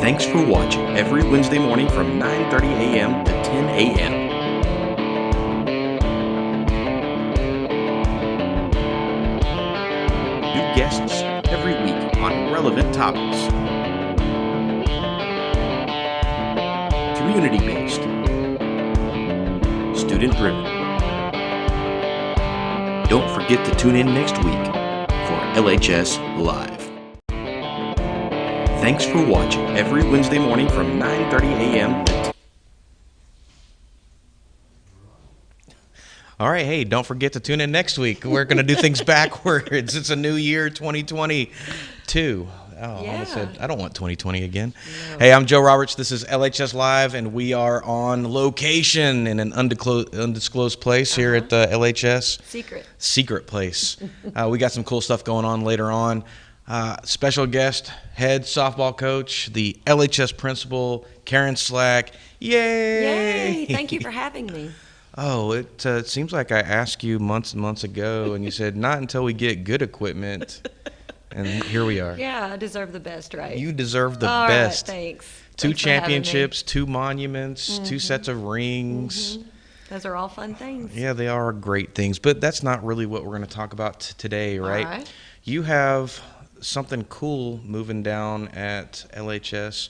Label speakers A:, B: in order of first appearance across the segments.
A: Thanks for watching every Wednesday morning from 9:30 a.m. to 10 a.m. New guests every week on relevant topics. Community-based. Student-driven. Don't forget to tune in next week for LHS Live. Thanks for watching every Wednesday morning from 9:30 a.m.
B: All right, hey, don't forget to tune in next week. We're going to do things backwards. It's a new year, 2022. Oh, I almost said, I don't want 2020 again. No. Hey, I'm Joe Roberts. This is LHS Live, and we are on location in an undisclosed place here at the LHS. Secret place. We got some cool stuff going on later on. Special guest, head softball coach, the LHS principal, Karen Slck. Yay!
C: Yay! Thank you for having me.
B: Oh, it seems like I asked you months and months ago, and you said, not until we get good equipment. And here we are.
C: Yeah, I deserve the best, right?
B: You deserve the best.
C: All right, thanks.
B: 2 championships, 2 monuments, 2 sets of rings.
C: Those are all fun things.
B: Yeah, they are great things. But that's not really what we're going to talk about today, right?
C: All right.
B: You have something cool moving down at LHS.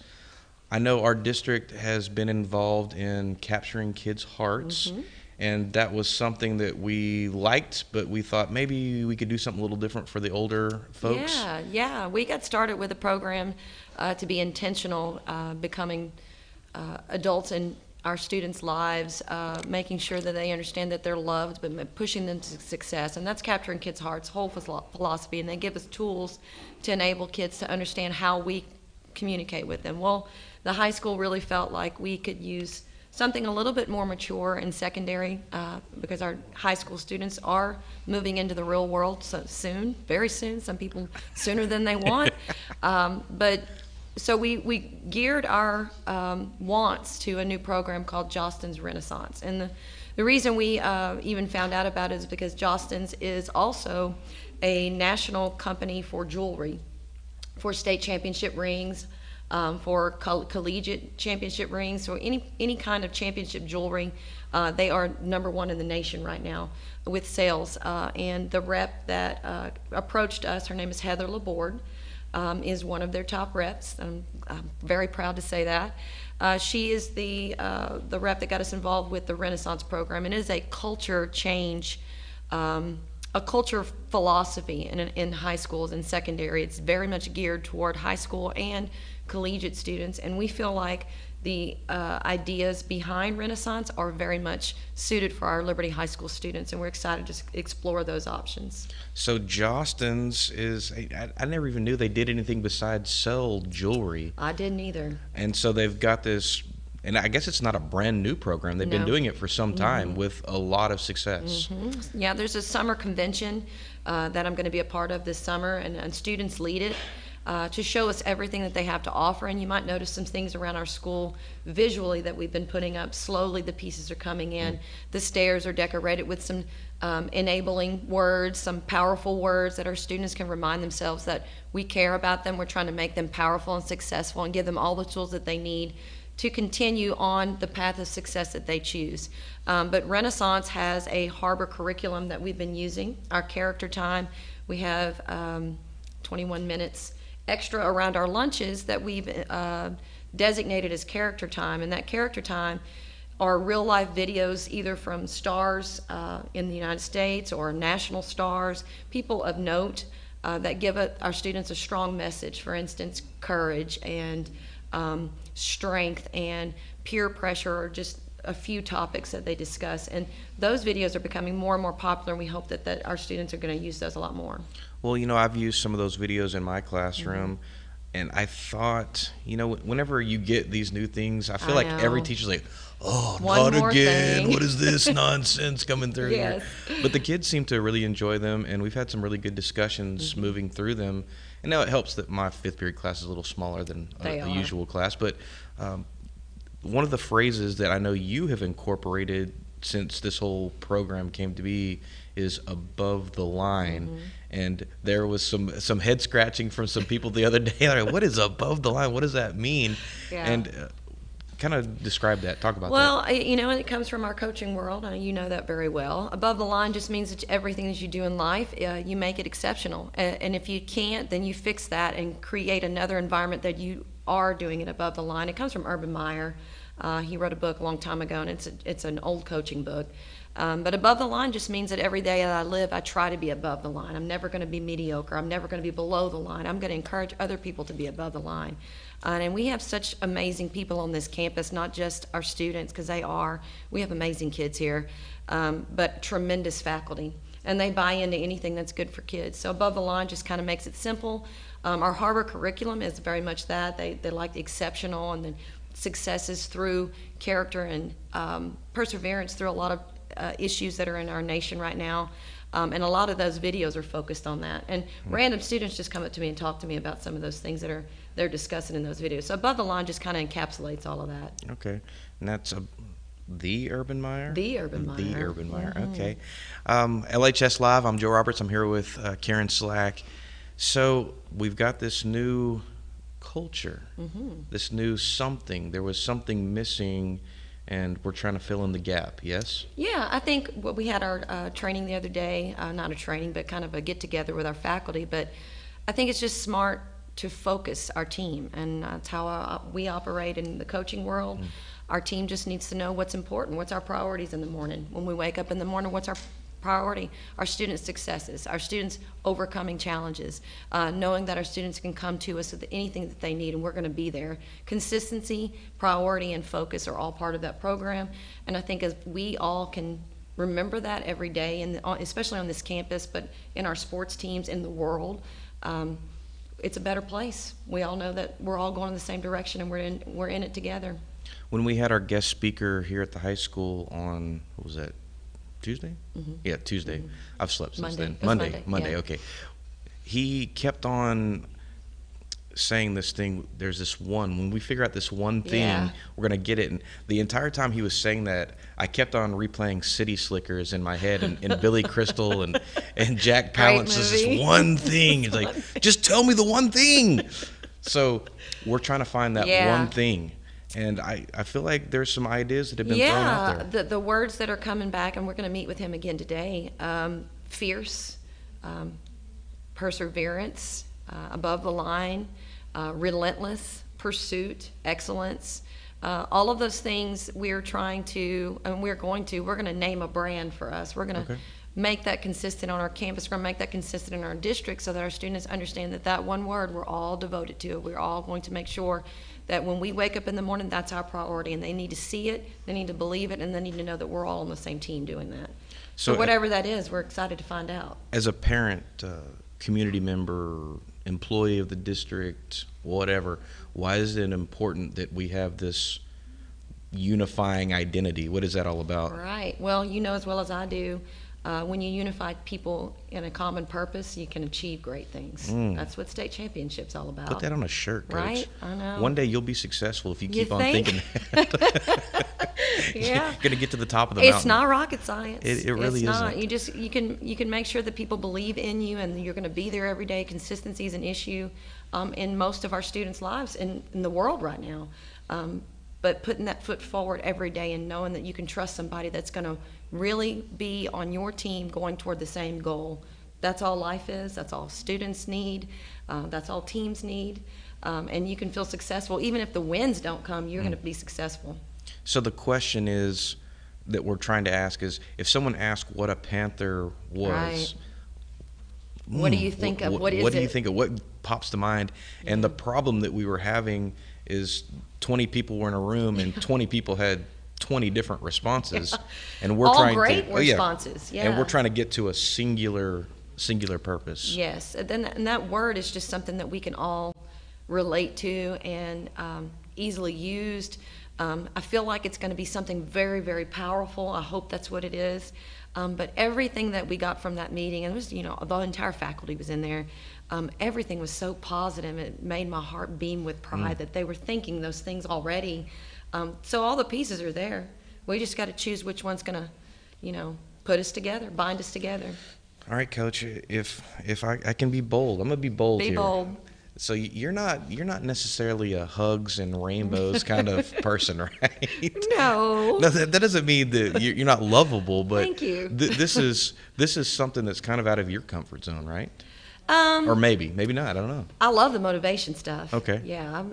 B: I know our district has been involved in capturing kids' hearts, and that was something that we liked, but we thought maybe we could do something a little different for the older folks.
C: Yeah. We got started with a program to be intentional, becoming adults in our students' lives, making sure that they understand that they're loved, but pushing them to success. And that's Capturing Kids' Hearts' whole philosophy, and they give us tools to enable kids to understand how we communicate with them. Well, the high school really felt like we could use something a little bit more mature in secondary because our high school students are moving into the real world soon, very soon, some people sooner than they want. So we geared our wants to a new program called Josten's Renaissance. And the reason we even found out about it is because Josten's is also a national company for jewelry, for state championship rings, for collegiate championship rings, so any kind of championship jewelry. They are #1 in the nation right now with sales. And the rep that approached us, her name is Heather Laborde, is one of their top reps. I'm very proud to say that. She is the rep that got us involved with the Renaissance program, and it is a culture change, a culture philosophy in high schools and secondary. It's very much geared toward high school and collegiate students, and we feel like the ideas behind Renaissance are very much suited for our Liberty High School students, and we're excited to explore those options.
B: So Josten's is, I never even knew they did anything besides sell jewelry.
C: I didn't either.
B: And so they've got this, and I guess it's not a brand new program. They've been doing it for some time with a lot of success.
C: Yeah, there's a summer convention that I'm going to be a part of this summer, and students lead it. To show us everything that they have to offer. And you might notice some things around our school visually that we've been putting up. Slowly the pieces are coming in. The stairs are decorated with some enabling words, some powerful words that our students can remind themselves that we care about them. We're trying to make them powerful and successful and give them all the tools that they need to continue on the path of success that they choose. But Renaissance has a harbor curriculum that we've been using. Our character time, we have 21 minutes extra around our lunches that we've designated as character time, and that character time are real life videos either from stars in the United States or national stars, people of note that give our students a strong message. For instance, courage and strength and peer pressure are just a few topics that they discuss, and those videos are becoming more and more popular, and we hope that our students are going to use those a lot more.
B: Well, I've used some of those videos in my classroom, and I thought, whenever you get these new things, I feel like every teacher's like, oh,
C: One
B: not
C: more
B: again.
C: thing.
B: What is this nonsense coming through
C: Yes.
B: here? But the kids seem to really enjoy them, and we've had some really good discussions moving through them. And now it helps that my 5th period class is a little smaller than a usual class. But one of the phrases that I know you have incorporated since this whole program came to be is above the line. And there was some head scratching from some people the other day. They're like, what is above the line? What does that mean? And kind of describe that. Talk about that.
C: Well, and it comes from our coaching world. You know that very well. Above the line just means that everything that you do in life, you make it exceptional. And if you can't, then you fix that and create another environment that you are doing it above the line. It comes from Urban Meyer. He wrote a book a long time ago, and it's an old coaching book. But above the line just means that every day that I live, I try to be above the line. I'm never going to be mediocre. I'm never going to be below the line. I'm going to encourage other people to be above the line. And we have such amazing people on this campus, not just our students, because we have amazing kids here, but tremendous faculty. And they buy into anything that's good for kids. So above the line just kind of makes it simple. Our Harbor curriculum is very much that. They like the exceptional and the successes through character and perseverance through a lot of issues that are in our nation right now. And a lot of those videos are focused on that. And random students just come up to me and talk to me about some of those things that they're discussing in those videos. So above the line just kind of encapsulates all of that.
B: Okay. And that's the Urban Meyer?
C: The Urban Meyer.
B: The Urban Meyer, okay. LHS Live, I'm Joe Roberts. I'm here with Karen Slck. So we've got this new culture, this new something. There was something missing, and we're trying to fill in the gap, yes?
C: Yeah, I think we had our training the other day, not a training, but kind of a get-together with our faculty, but I think it's just smart to focus our team, and that's how we operate in the coaching world. Our team just needs to know what's important, what's our priorities in the morning. When we wake up in the morning, what's our priority? Our students' successes, our students overcoming challenges, knowing that our students can come to us with anything that they need and we're going to be there. Consistency, priority, and focus are all part of that program, and I think as we all can remember that every day, and especially on this campus, but in our sports teams, in the world, it's a better place. We all know that we're all going in the same direction and we're in it together.
B: When we had our guest speaker here at the high school on, what was that, Tuesday? Yeah, Tuesday. I've slept since then. Monday, yeah. Okay. He kept on saying this thing, there's this one, when we figure out this one thing, we're going to get it. And the entire time he was saying that, I kept on replaying City Slickers in my head, and Billy Crystal and Jack Palance says this one thing. It's like, just tell me the one thing. So we're trying to find that one thing. And I feel like there's some ideas that have been thrown out there.
C: The words that are coming back, and we're going to meet with him again today, fierce, perseverance, above the line, relentless, pursuit, excellence. All of those things we're trying to, and we're going to name a brand for us. We're going to make that consistent on our campus. We're going to make that consistent in our district so that our students understand that one word we're all devoted to. We're all going to make sure that when we wake up in the morning, that's our priority, and they need to see it, they need to believe it, and they need to know that we're all on the same team doing that. So whatever that is, we're excited to find out.
B: As a parent, community member, employee of the district, whatever, why is it important that we have this unifying identity? What is that all about?
C: Right. Well, you know as well as I do, when you unify people in a common purpose, you can achieve great things. That's what state championship's all about.
B: Put that on a shirt, Coach.
C: Right? I know.
B: One day you'll be successful if you keep on thinking that.
C: Yeah.
B: You're going to get to the top of the mountain.
C: It's not rocket science.
B: It really isn't.
C: You can make sure that people believe in you, and you're going to be there every day. Consistency is an issue in most of our students' lives in the world right now. But putting that foot forward every day and knowing that you can trust somebody that's going to really be on your team going toward the same goal. That's all life is. That's all students need. That's all teams need. And you can feel successful. Even if the wins don't come, you're going to be successful.
B: So the question is that we're trying to ask is, if someone asked what a Panther was,
C: what do you think of? What
B: do you think of? What pops to mind? And the problem that we were having is 20 people were in a room and 20 people had 20 different responses, and we're trying
C: great responses. Yeah.
B: And we're trying to get to a singular purpose.
C: Yes, and that word is just something that we can all relate to and easily used. I feel like it's going to be something very, very powerful. I hope that's what it is. But everything that we got from that meeting, and it was, the entire faculty was in there. Everything was so positive. It made my heart beam with pride that they were thinking those things already. So all the pieces are there. we just got to choose which one's going to, put us together, bind us together.
B: All right, Coach. If I can be bold, I'm gonna be bold here.
C: Be bold.
B: So you're not necessarily a hugs and rainbows kind of person, right?
C: No.
B: No, that doesn't mean that you're not lovable, but
C: Thank you.
B: This is something that's kind of out of your comfort zone, right? Or maybe not. I don't know.
C: I love the motivation stuff.
B: Okay.
C: Yeah,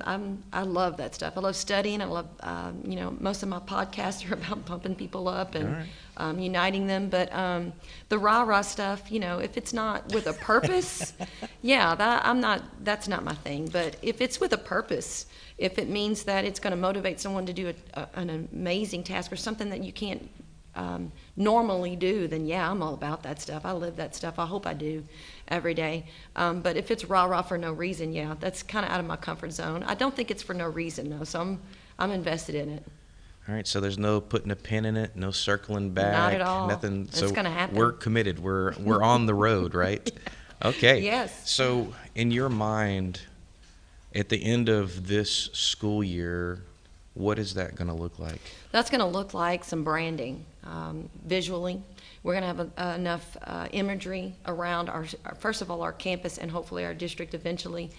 C: I love that stuff. I love studying. I love, most of my podcasts are about pumping people up and uniting them. But the rah-rah stuff, if it's not with a purpose, that's not my thing. But if it's with a purpose, if it means that it's going to motivate someone to do an amazing task or something that you can't normally do, then I'm all about that stuff. I live that stuff. I hope I do every day. But if it's rah-rah for no reason, that's kind of out of my comfort zone. I don't think it's for no reason, though, so I'm invested in it.
B: All right, so there's no putting a pin in it, no circling back.
C: Not at all.
B: Nothing.
C: It's going to happen.
B: We're committed. We're on the road, right? Okay.
C: Yes.
B: So in your mind, at the end of this school year, what is that going to look like?
C: That's going to look like some branding visually. We're going to have enough imagery around first of all, our campus and hopefully our district eventually,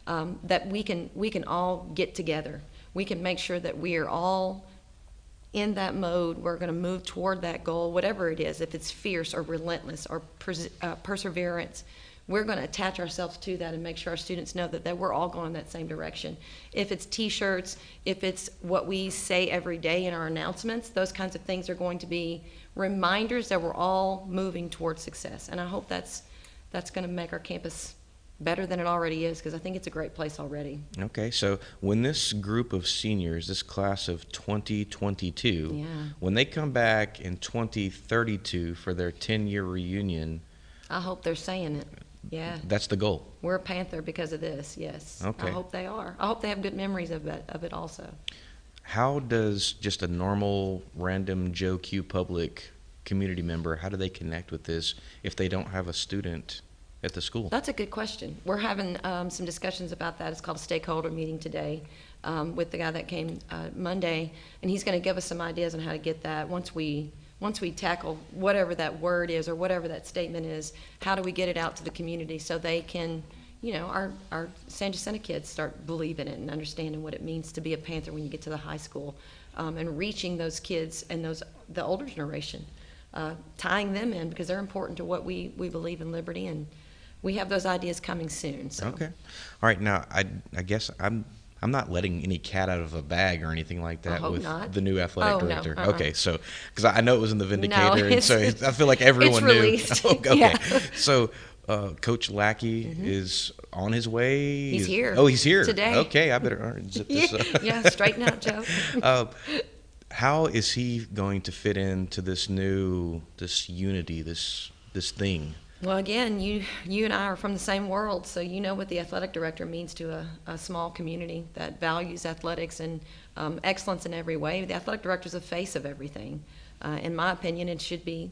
C: that we can all get together. We can make sure that we are all in that mode. We're going to move toward that goal, whatever it is, if it's fierce or relentless or perseverance. We're going to attach ourselves to that and make sure our students know that we're all going in that same direction. If it's T-shirts, if it's what we say every day in our announcements, those kinds of things are going to be reminders that we're all moving towards success. And I hope that's going to make our campus better than it already is, because I think it's a great place already.
B: Okay, so when this group of seniors, this class of 2022, when they come back in 2032 for their 10-year reunion,
C: I hope they're saying it. Yeah.
B: That's the goal.
C: We're a Panther because of this, yes.
B: Okay.
C: I hope they are. I hope they have good memories of it also.
B: How does just a normal, random Joe Q Public community member, how do they connect with this if they don't have a student at the school?
C: That's a good question. We're having some discussions about that. It's called a stakeholder meeting today with the guy that came Monday, and he's going to give us some ideas on how to get that once we tackle whatever that word is or whatever that statement is. How do we get it out to the community so they can, our San Jacinto kids start believing it and understanding what it means to be a Panther when you get to the high school, and reaching those kids and the older generation, tying them in because they're important to what we believe in liberty, and we have those ideas coming soon. So.
B: Okay. All right. Now, I guess I'm not letting any cat out of a bag or anything like that with the new athletic director.
C: No,
B: Okay, so because I know it was in the Vindicator,
C: no,
B: and so I feel like everyone
C: it's
B: knew.
C: Released.
B: Okay,
C: Yeah.
B: So Coach Lackey is on his way.
C: He's here.
B: Oh, he's here
C: today.
B: Okay, I better zip this up.
C: Yeah, straighten out, Joe.
B: How is he going to fit into this unity, this thing?
C: Well, again, you and I are from the same world, so you know what the athletic director means to a small community that values athletics and excellence in every way. The athletic director is the face of everything. In my opinion, it should be.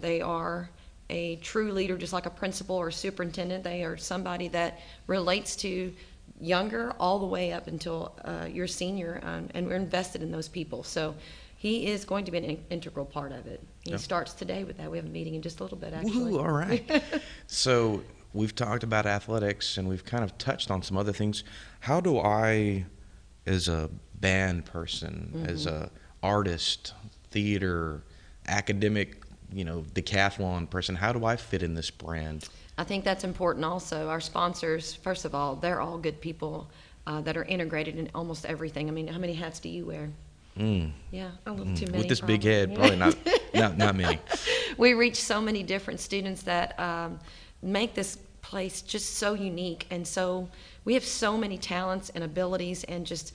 C: They are a true leader, just like a principal or a superintendent. They are somebody that relates to younger all the way up until you're senior, and we're invested in those people. So he is going to be an integral part of it. He starts today with that. We have a meeting in just a little bit, actually.
B: Woo, all right. So we've talked about athletics, and we've kind of touched on some other things. How do I, as a band person, as a artist, theater, academic, decathlon person, how do I fit in this brand?
C: I think that's important also. Our sponsors, first of all, they're all good people that are integrated in almost everything. I mean, how many hats do you wear? Yeah, a little too many.
B: With this big head, probably not many.
C: We reach so many different students that make this place just so unique, and so we have so many talents and abilities, and just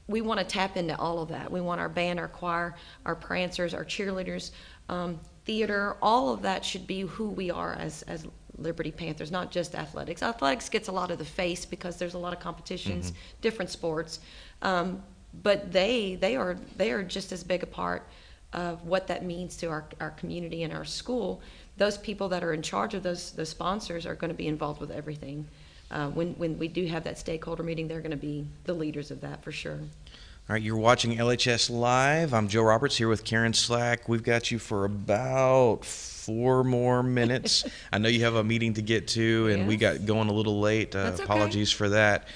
C: we want to tap into all of that. We want our band, our choir, our prancers, our cheerleaders, theater, all of that should be who we are as Liberty Panthers, not just athletics. Athletics gets a lot of the face because there's a lot of competitions, different sports. But they are just as big a part of what that means to our community and our school. Those people that are in charge of those sponsors are going to be involved with everything. When we do have that stakeholder meeting, they're going to be the leaders of that for sure.
B: All right, you're watching LHS Live. I'm Joe Roberts here with Karen Slck. We've got you for about 4 more minutes. I know you have a meeting to get to, and we got going a little late.
C: That's okay.
B: Apologies for that.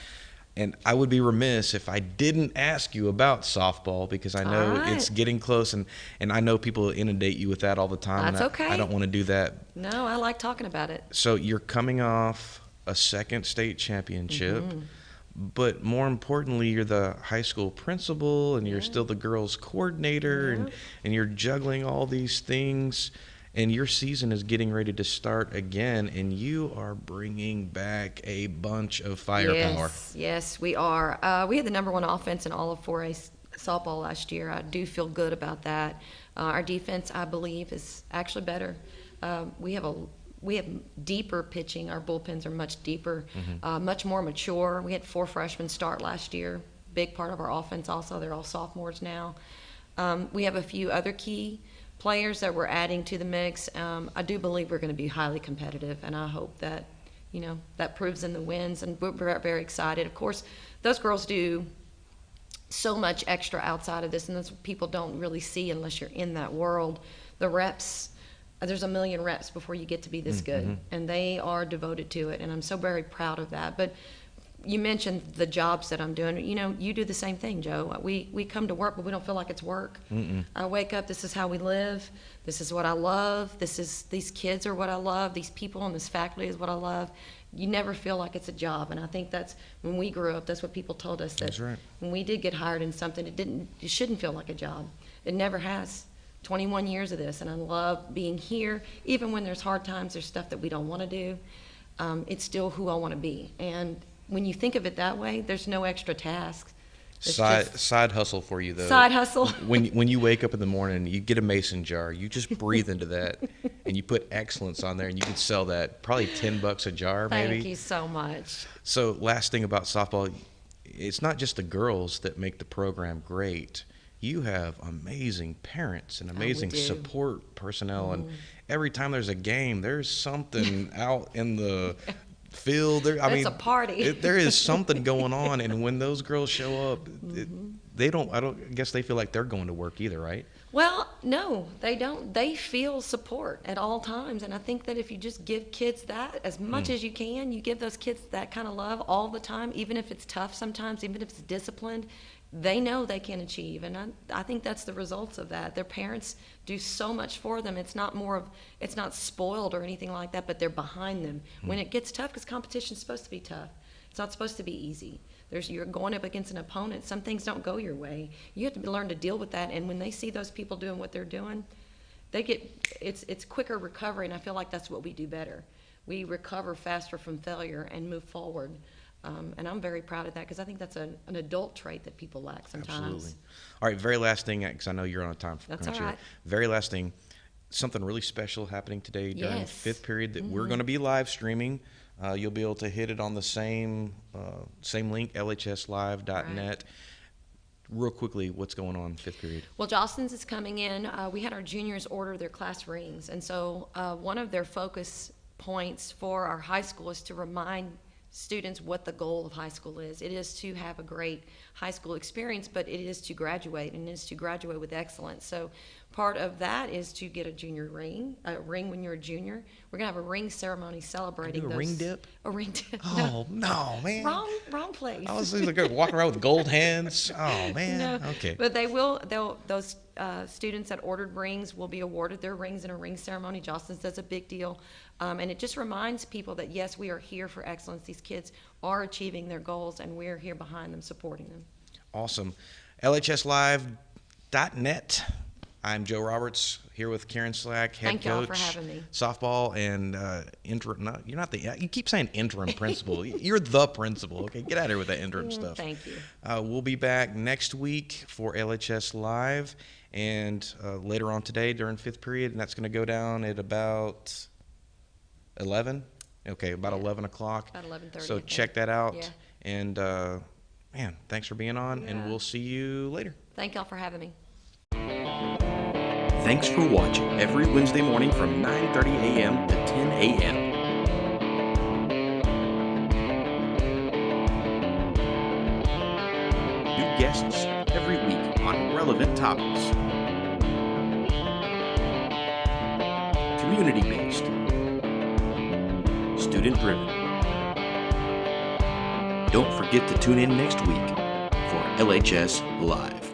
B: And I would be remiss if I didn't ask you about softball, because I know it's getting close, and I know people inundate you with that all the time.
C: That's okay.
B: I don't want to do that.
C: No, I like talking about it.
B: So you're coming off a second state championship. But more importantly, you're the high school principal, and you're still the girls coordinator, and you're juggling all these things, and your season is getting ready to start again, and you are bringing back a bunch of firepower.
C: Yes, we are. We had the #1 offense in all of 4A softball last year. I do feel good about that. Our defense, I believe, is actually better. We have deeper pitching. Our bullpens are much deeper, much more mature. We had 4 freshmen start last year. Big part of our offense also. They're all sophomores now. We have a few other key players that we're adding to the mix. I do believe we're going to be highly competitive, and I hope that, that proves in the wins, and we're very excited. Of course, those girls do so much extra outside of this, and that's what people don't really see unless you're in that world. The reps, there's a million reps before you get to be this good, and they are devoted to it, and I'm so very proud of that. But you mentioned the jobs that I'm doing. You do the same thing, Joe. We come to work, but we don't feel like it's work. I wake up, this is how we live, this is what I love, these kids are what I love, these people and this faculty is what I love. You never feel like it's a job, and I think that's, when we grew up, that's what people told us, that
B: That's right.
C: when we did get hired in something, it shouldn't feel like a job. It never has. 21 years of this, and I love being here. Even when there's hard times, there's stuff that we don't want to do. It's still who I want to be. And when you think of it that way, there's no extra tasks.
B: Side hustle for you, though.
C: Side hustle.
B: When you wake up in the morning, you get a mason jar. You just breathe into that, and you put excellence on there, and you can sell that probably $10 a jar, maybe.
C: Thank you so much.
B: So last thing about softball, it's not just the girls that make the program great. You have amazing parents and amazing support personnel, and every time there's a game, there's something out in the field. It's a party. There is something going on, and when those girls show up, I don't guess they feel like they're going to work either, right?
C: Well, no, they don't. They feel support at all times, and I think that if you just give kids that as much as you can, you give those kids that kind of love all the time, even if it's tough sometimes, even if it's disciplined, they know they can achieve, and I think that's the results of that. Their parents do so much for them. It's not spoiled or anything like that, but they're behind them. When it gets tough, because competition's supposed to be tough. It's not supposed to be easy. You're going up against an opponent. Some things don't go your way. You have to learn to deal with that, and when they see those people doing what they're doing, it's quicker recovery, and I feel like that's what we do better. We recover faster from failure and move forward. And I'm very proud of that, because I think that's an adult trait that people lack sometimes.
B: Absolutely. All right, very last thing, because I know you're on a time crunch.
C: That's all right.
B: Very last thing, something really special happening today during 5th period that we're going to be live streaming. You'll be able to hit it on the same link, LHSlive.net.
C: Right.
B: Real quickly, what's going on 5th period?
C: Well, Josten's is coming in. We had our juniors order their class rings, and so one of their focus points for our high school is to remind students what the goal of high school is. It is to have a great high school experience, but it is to graduate, and it is to graduate with excellence. So part of that is to get a ring when you're a junior. We're going to have a ring ceremony celebrating
B: a
C: those.
B: ring dip?
C: A ring dip.
B: Oh, no, man.
C: Wrong place.
B: I was like walking around with gold hands. Oh, man.
C: No,
B: okay.
C: But those students that ordered rings will be awarded their rings in a ring ceremony. Josten's does a big deal. And it just reminds people that, yes, we are here for excellence. These kids are achieving their goals, and we're here behind them, supporting them.
B: Awesome. LHSlive.net. I'm Joe Roberts, here with Karen Slck, head
C: Thank y'all
B: coach,
C: for having me.
B: softball, and interim. No, you're not you keep saying interim principal. You're the principal. Okay, get out of here with that interim stuff.
C: Thank you.
B: We'll be back next week for LHS Live, and later on today during 5th period, and that's going to go down at about 11. Okay, about 11 o'clock.
C: About 11:30.
B: So check that out.
C: Yeah.
B: And man, thanks for being on, and we'll see you later.
C: Thank y'all for having me.
A: Thanks for watching every Wednesday morning from 9:30 a.m. to 10 a.m. New guests every week on relevant topics. Community-based. Student-driven. Don't forget to tune in next week for LHS Live.